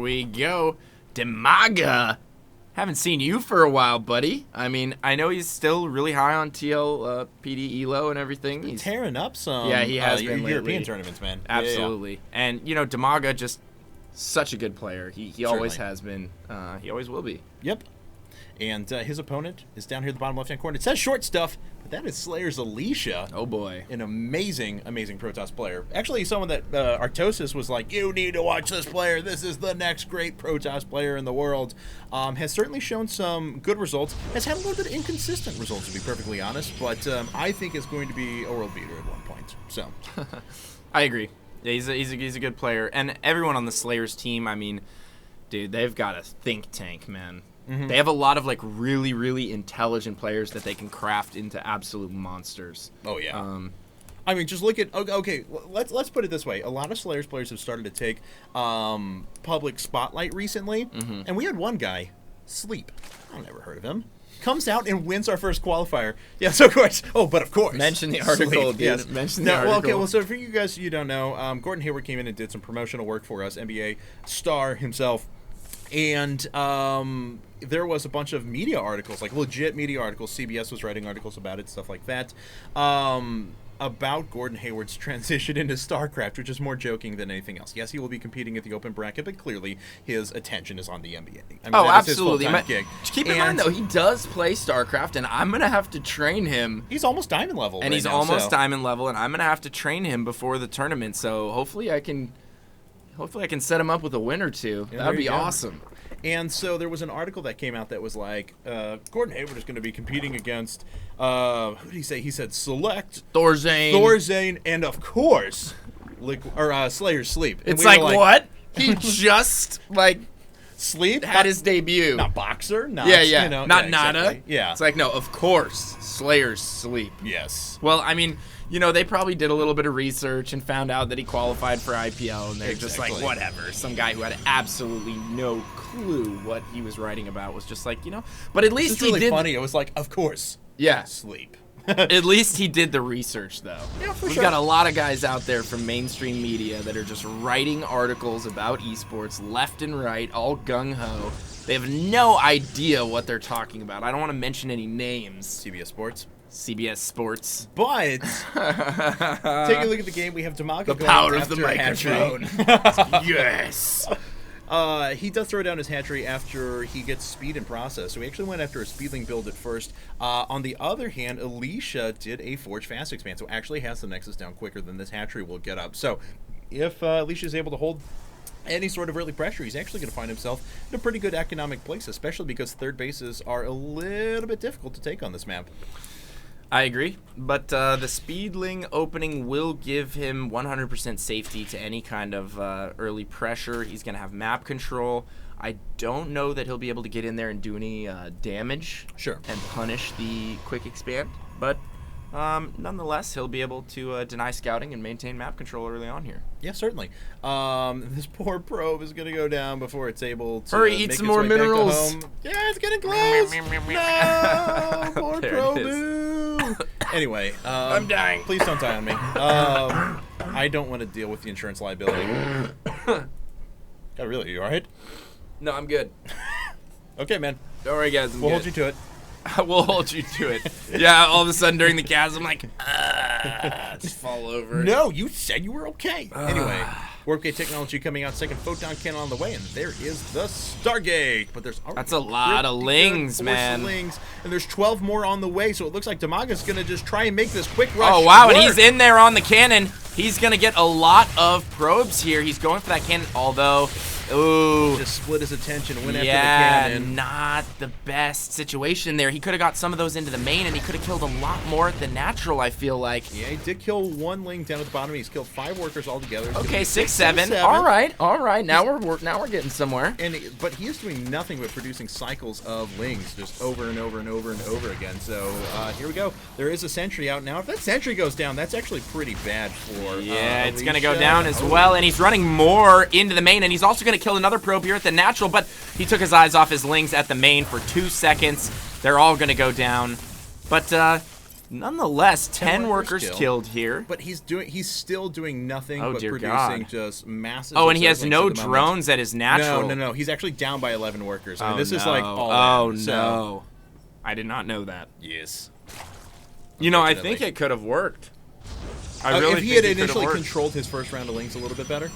we go. Dimaga. Haven't seen you for a while, buddy. I mean, I know he's still really high on TL, PD, ELO, and everything. He's tearing up some he has been European lately. tournaments, man. Absolutely. Yeah. And, you know, Dimaga, just such a good player. He always has been. He always will be. Yep. And his opponent is down here at the bottom left-hand corner. It says short stuff, but that is Slayer's Alicia. Oh, boy. An amazing, amazing Protoss player. Actually, someone that Artosis was like, you need to watch this player. This is the next great Protoss player in the world. Has certainly shown some good results. Has had a little bit of inconsistent results, to be perfectly honest. But I think is going to be a world beater at one point. So, I agree. Yeah, he's a good player. And everyone on the Slayers team, I mean, dude, they've got a think tank, man. Mm-hmm. They have a lot of, like, really, really intelligent players that they can craft into absolute monsters. Oh, yeah. I mean, just look at... Okay, let's put it this way. A lot of Slayers players have started to take public spotlight recently. Mm-hmm. And we had one guy, Sleep. I've never heard of him. Comes out and wins our first qualifier. Yes, of course. Oh, but of course. Mention the article, Sleep, dude. Yes. Mention the article. Well, okay, well, so for you guys you don't know, Gordon Hayward came in and did some promotional work for us, NBA star himself. And there was a bunch of media articles, like legit media articles. CBS was writing articles about it, stuff like that, about Gordon Hayward's transition into StarCraft, which is more joking than anything else. Yes, he will be competing at the open bracket, but clearly his attention is on the NBA. I mean, absolutely. Gig. Keep in mind, though, he does play StarCraft, and I'm going to have to train him. He's almost diamond level. And he's almost diamond level, and I'm going to have to train him before the tournament, so hopefully I can set him up with a win or two. Yeah, that would be awesome. And so there was an article that came out that was like, Gordon Hayward is going to be competing against, who did he say? He said Select, Thorzane, and of course, Slayer's Sleep. And it's like, what? He just, like, Sleep? Had his debut. Not Boxer? Not, yeah. You know, not yeah, Nada. Exactly. Yeah. It's like, no, of course, Slayer's Sleep. Yes. Well, I mean... You know, they probably did a little bit of research and found out that he qualified for IPL, and they're just like, whatever. Some guy who had absolutely no clue what he was writing about was just like, you know. But at least he did. It's really funny. It was like, of course. Yeah. Sleep. At least he did the research, though. Yeah, for We've got a lot of guys out there from mainstream media that are just writing articles about esports left and right, all gung-ho. They have no idea what they're talking about. I don't want to mention any names. CBS Sports. CBS Sports. But take a look at the game. We have Dimaga. The power of the microphone. Yes. He does throw down his hatchery after he gets speed in process. So he actually went after a speedling build at first. On the other hand, Alicia did a Forge Fast expand, so actually has the Nexus down quicker than this hatchery will get up. So if Alicia is able to hold any sort of early pressure, he's actually going to find himself in a pretty good economic place, especially because third bases are a little bit difficult to take on this map. I agree, but the Speedling opening will give him 100% safety to any kind of early pressure. He's going to have map control. I don't know that he'll be able to get in there and do any damage and punish the quick expand, but nonetheless, he'll be able to deny scouting and maintain map control early on here. Yeah, certainly. This poor probe is going to go down before it's able to Hurry, eat some more minerals. Yeah, it's getting close. No, poor probe. Anyway, I'm dying. Please don't die on me. I don't want to deal with the insurance liability. God, really? You all right? No, I'm good. Okay, man. Don't worry, guys. We'll hold you to it. We'll hold you to it. Yeah, all of a sudden during the cast, I'm like, just fall over. No, you said you were okay. Anyway, Warpgate technology coming out, second photon cannon on the way, and there is the Stargate. But there's that's a lot of lings, man. Lings, and there's 12 more on the way, so it looks like Dimaga's going to just try and make this quick rush. Oh, wow, work. And he's in there on the cannon. He's going to get a lot of probes here. He's going for that cannon, although... Ooh. Just split his attention, went after the cannon. Yeah, not the best situation there. He could have got some of those into the main, and he could have killed a lot more at the natural, I feel like. Yeah, he did kill one ling down at the bottom. He's killed 5 workers altogether. Okay, 6-7. All right. Now we're getting somewhere. But he is doing nothing but producing cycles of lings just over and over and over and over again. So here we go. There is a sentry out now. If that sentry goes down, that's actually pretty bad for yeah, it's going to Alicia. go down as well, and he's running more into the main, and he's also going to kill another probe here at the natural, but he took his eyes off his lings at the main for 2 seconds. They're all going to go down. But Nonetheless, 10 workers workers killed here. But he's still doing nothing but dear producing God. just massive. Oh, and he has zerglings no at the moment. drones at his natural. No. He's actually down by 11 workers. I mean, Oh, this is no. like all in, so- no. I did not know that. Yes. You know, I Unfortunately. think it could have worked. I really if he think had it could have initially worked. controlled his first round of lings a little bit better.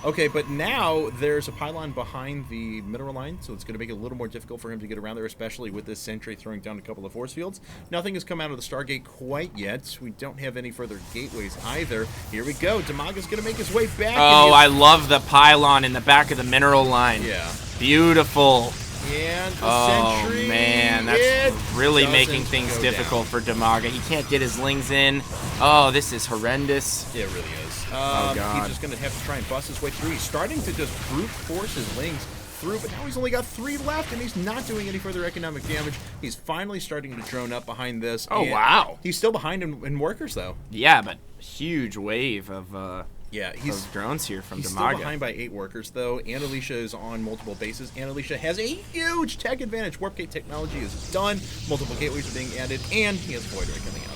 Okay, but now there's a pylon behind the mineral line, so it's going to make it a little more difficult for him to get around there, especially with this sentry throwing down a couple of force fields. Nothing has come out of the Stargate quite yet. We don't have any further gateways either. Here we go. Dimaga's going to make his way back. Oh, I love the pylon in the back of the mineral line. Yeah. Beautiful. And the Oh, sentry. man. That's it really doesn't making things go difficult for Dimaga. He can't get his lings in. Oh, this is horrendous. down. It really is. God. He's just going to have to try and bust his way through. He's starting to just brute force his lings through, but now he's only got 3 left, and he's not doing any further economic damage. He's finally starting to drone up behind this. Oh, and wow. He's still behind in workers, though. Yeah, but huge wave of Yeah, he's drones here from He's Dimaga. still behind by 8 workers, though, and Alicia is on multiple bases, and Alicia has a huge tech advantage. Warp gate technology is done, multiple gateways are being added, and he has Void Ray coming out.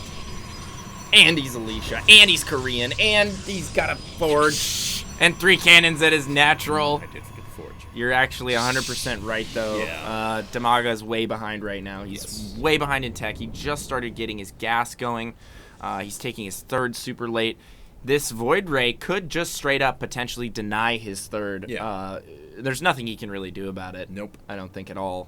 And he's Alicia, and he's Korean, and he's got a forge, and 3 cannons at his natural. I did forget the forge. You're actually 100% right, though. Yeah. Dimaga is way behind right now. He's Yes. way behind in tech. He just started getting his gas going. He's taking his 3rd super late. This Void Ray could just straight up potentially deny his 3rd. Yeah. There's nothing he can really do about it. Nope. I don't think at all.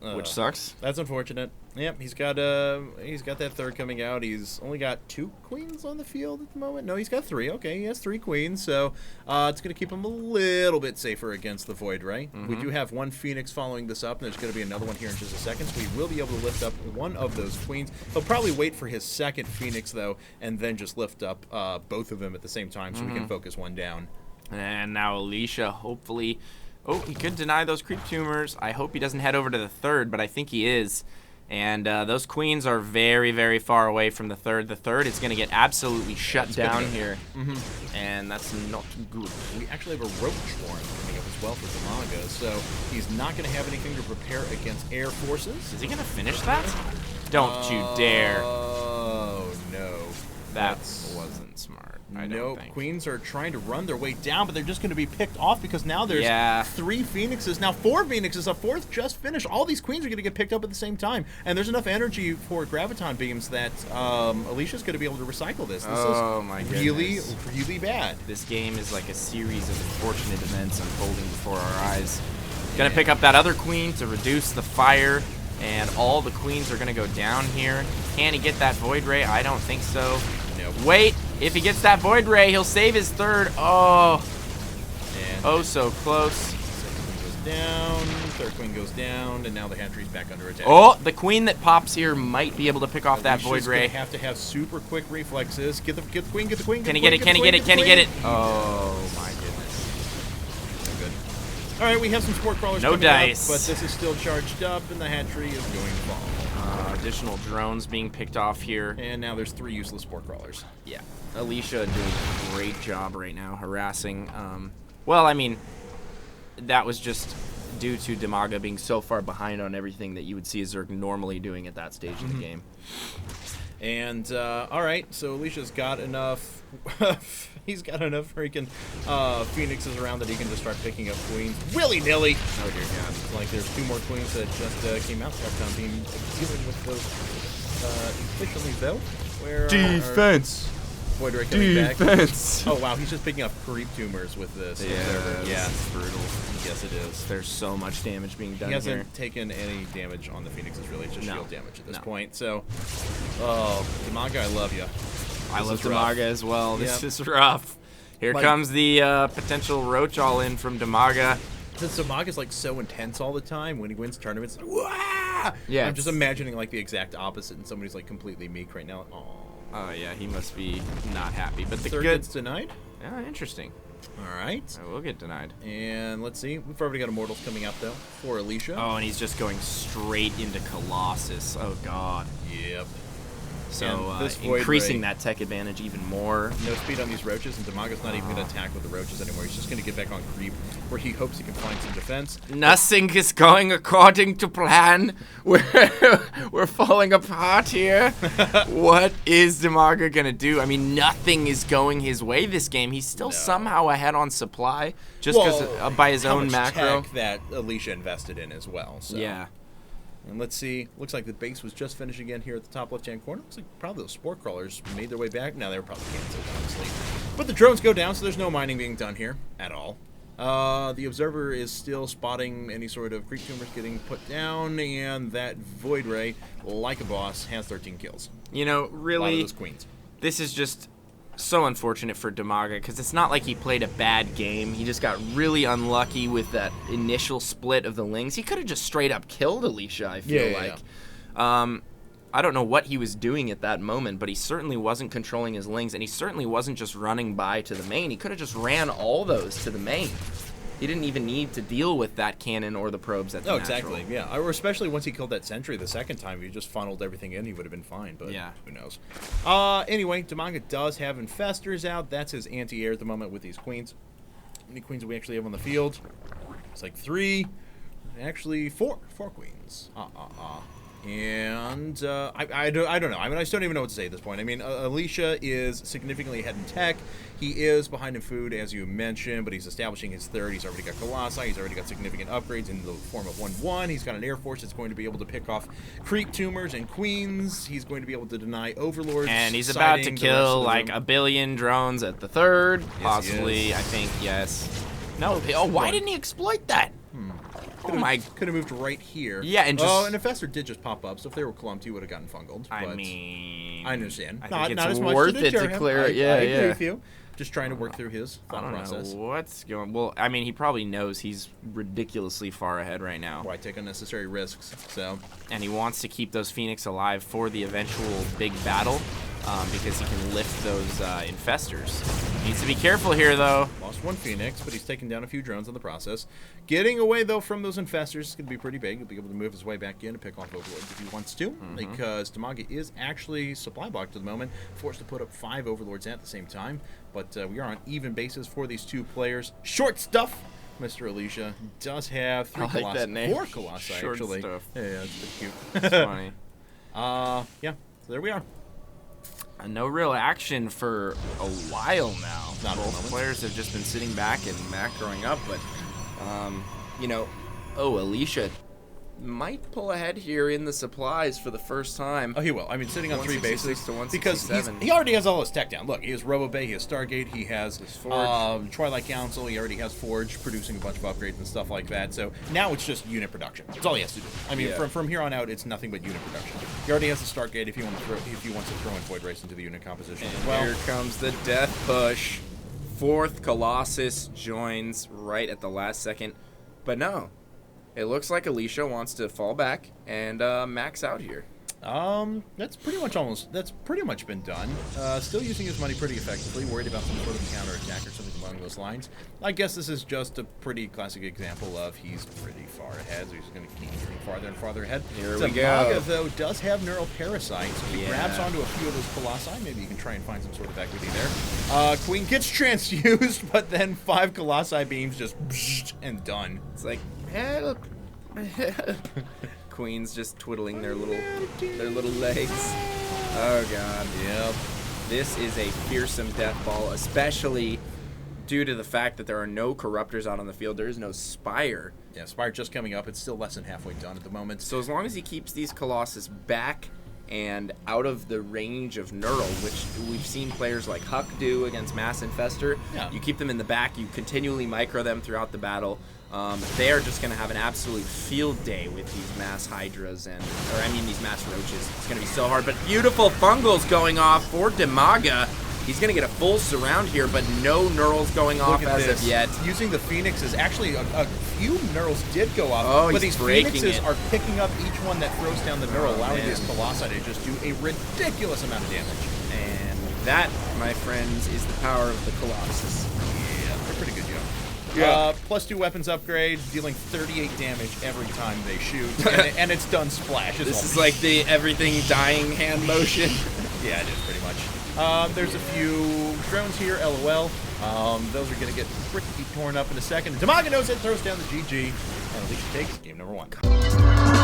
Which sucks. That's unfortunate. Yep, he's got that 3rd coming out. He's only got 2 queens on the field at the moment. No, he's got 3. Okay, he has 3 queens, so it's going to keep him a little bit safer against the Void Ray. We do have 1 Phoenix following this up, and there's going to be another one here in just a second, so we will be able to lift up one of those queens. He'll probably wait for his 2nd Phoenix, though, and then just lift up both of them at the same time so we can focus one down. And now Alicia, hopefully... Oh, he could deny those creep tumors. I hope he doesn't head over to the 3rd, but I think he is. And those queens are very, very far away from the 3rd. The 3rd is going to get absolutely shut down here. And that's not good. We actually have a Roach Swarm coming up as well for Dimaga, so he's not going to have anything to prepare against air forces. Is he going to finish that? Don't you dare. Oh, no. That wasn't smart. I don't Nope. think. Queens are trying to run their way down, but they're just going to be picked off because now there's Yeah. 3 Phoenixes. Now 4 Phoenixes. A 4th just finished. All these queens are going to get picked up at the same time. And there's enough energy for graviton beams that Alicia's going to be able to recycle this. This Oh, is my really, goodness. really bad. This game is like a series of unfortunate events unfolding before our eyes. Gonna pick up that other queen to reduce the fire, and all the queens are gonna go down here. Can he get that Void Ray? I don't think so. Nope. Wait, if he gets that Void Ray, he'll save his 3rd. Oh, And oh, so close. 2nd queen goes down, 3rd queen goes down, and now the hatchery's back under attack. Oh, the queen that pops here might be able to pick off that Void Alicia's gonna Ray. have to have super quick reflexes. Get the queen, get the queen. Can he get it? Can he get it? Can he get it? Oh my goodness. Good. All right, we have some sport crawlers No coming dice. up, but this is still charged up, and the hatchery is going to fall. Additional drones being picked off here. And now there's 3 useless sport crawlers. Yeah, Alicia doing a great job right now harassing. Well, I mean, that was just due to Dimaga being so far behind on everything that you would see a Zerg normally doing at that stage of the game. And all right, so Alicia's got enough. He's got enough freaking Phoenixes around that he can just start picking up queens willy-nilly. Oh dear God! It's like there's 2 more queens that just came out. Capcom being dealing with those efficiently though. Where Defense. Void Ray coming back. Defense. Oh wow, he's just picking up creep tumors with this. observer. Yeah, it's brutal. Yes, it is. There's so much damage being done He hasn't here. taken any damage on the Phoenixes, really. It's just No. shield damage at this No. point. So, oh, Dimaga, I love you. I This love is rough. Dimaga as well. This Yep. is rough. Here Like- comes the potential roach all in from Dimaga. Since Dimaga's like so intense all the time, when he wins tournaments, like, wah! Yeah, I'm just it's- imagining like the exact opposite, and somebody's like completely meek right now. Oh, Oh yeah, he must be not happy. But the 3rd good. gets denied. Yeah, interesting. All right, I will get denied. and let's see. We've already got Immortals coming up though for Alicia. Oh, and he's just going straight into Colossus. Oh God. Yep. So this Void increasing Ray- that tech advantage even more. No speed on these roaches, and Dimaga's not even going to attack with the roaches anymore. He's just going to get back on creep, where he hopes he can find some defense. Nothing is going according to plan. We're falling apart here. What is Dimaga gonna do? I mean, nothing is going his way this game. He's still somehow ahead on supply, just because by his own macro. Tech that Alicia invested in as well. So. Yeah. And let's see. Looks like the base was just finished again here at the top left-hand corner. Looks like probably those spore crawlers made their way back. No, they were probably canceled, honestly. But the drones go down, so there's no mining being done here at all. The observer is still spotting any sort of creep tumors getting put down, and that Void Ray, like a boss, has 13 kills. You know, A lot of really, those queens. this is just so unfortunate for Dimaga, because it's not like he played a bad game. He just got really unlucky with that initial split of the lings. He could have just straight up killed Alicia, I feel like. I don't know what he was doing at that moment, but he certainly wasn't controlling his lings, and he certainly wasn't just running by to the main. He could have just ran all those to the main. He didn't even need to deal with that cannon or the probes at the natural. Exactly, yeah. Or especially once he killed that sentry the second time, if he just funneled everything in, he would have been fine, but yeah. Who knows. Anyway, Dimaga does have infestors out. That's his anti-air at the moment with these queens. How many queens do we actually have on the field? It's like 3. Actually, 4. 4 queens. And I don't know. I mean, I still don't even know what to say at this point. I mean, Alicia is significantly ahead in tech. He is behind in food, as you mentioned, but he's establishing his third. He's already got Colossi. He's already got significant upgrades in the form of 1-1. He's got an Air Force that's going to be able to pick off creep tumors and queens. He's going to be able to deny overlords. And he's about to kill like a billion drones at the third. Yes, possibly, I think, yes. No, oh, why didn't he exploit that? Oh my! Could have moved right here. Yeah, and just... an infestor did just pop up, so if they were clumped, he would have gotten fungled. I but mean... I understand. I think not it's as much worth to it deter to him. clear it. Yeah, I yeah. agree with you. Just trying to work through his thought process. Know what's going... Well, I mean, he probably knows he's ridiculously far ahead right now. Why take unnecessary risks? So, and he wants to keep those Phoenix alive for the eventual big battle, because he can lift those infestors. Needs to be careful here, though. Lost 1 Phoenix, but he's taken down a few drones in the process. Getting away, though, from those infestors is going to be pretty big. He'll be able to move his way back in and pick off overlords if he wants to, because Dimaga is actually supply blocked at the moment, forced to put up 5 overlords at the same time. But we are on even basis for these 2 players. Short stuff! Mr. Alicia does have 3 colossi. That name. 4 colossi, Short actually. stuff. Yeah, that's pretty cute. That's funny. Yeah, so there we are. No real action for a while now. Not Both players have just been sitting back and macroing up, but, you know, Alicia might pull ahead here in the supplies for the first time. Oh, he will. I mean, sitting on 3 bases to because he already has all his tech down. Look, he has Robo Bay, he has Stargate, he has Twilight Council, he already has Forge producing a bunch of upgrades and stuff like that. So now it's just unit production. That's all he has to do. I mean, from here on out, it's nothing but unit production. He already has the Stargate if he wants to throw in Void Race into the unit composition as well. Here comes the death push. 4th Colossus joins right at the last second, but no. It looks like Alicia wants to fall back and max out here. That's pretty much been done. Still using his money pretty effectively, worried about some sort of counterattack or something along those lines. I guess this is just a pretty classic example of he's pretty far ahead, so he's going to keep getting farther and farther ahead. Here we go. Dimaga, though, does have neural parasites. If he grabs onto a few of those colossi, maybe you can try and find some sort of equity there. Queen gets transfused, but then 5 colossi beams just and done. It's like, help. Queens just twiddling their little legs. Oh god. Yep. This is a fearsome death ball, especially due to the fact that there are no corruptors out on the field. There is no Spire. Yeah, Spire just coming up. It's still less than halfway done at the moment. So as long as he keeps these Colossus back and out of the range of Neural, which we've seen players like Huck do against Mass Infestor, you keep them in the back, you continually micro them throughout the battle. They are just going to have an absolute field day with these mass hydras these mass roaches. It's going to be so hard, but beautiful fungals going off for Dimaga. He's going to get a full surround here, but no Neurals going off as of yet. Using the Phoenixes, actually a few Neurals did go off, but these breaking Phoenixes are picking up each one that throws down the Neural, allowing these Colossi to just do a ridiculous amount of damage. And that, my friends, is the power of the Colossus. Yeah, they're pretty good, yeah. +2 weapons upgrade, dealing 38 damage every time they shoot, and it's done splash. This is like the everything dying hand motion. Yeah, it is pretty much. There's a few drones here, LOL. Those are going to get pretty torn up in a second. Dimaga knows it, throws down the GG, and Alicia takes game number 1.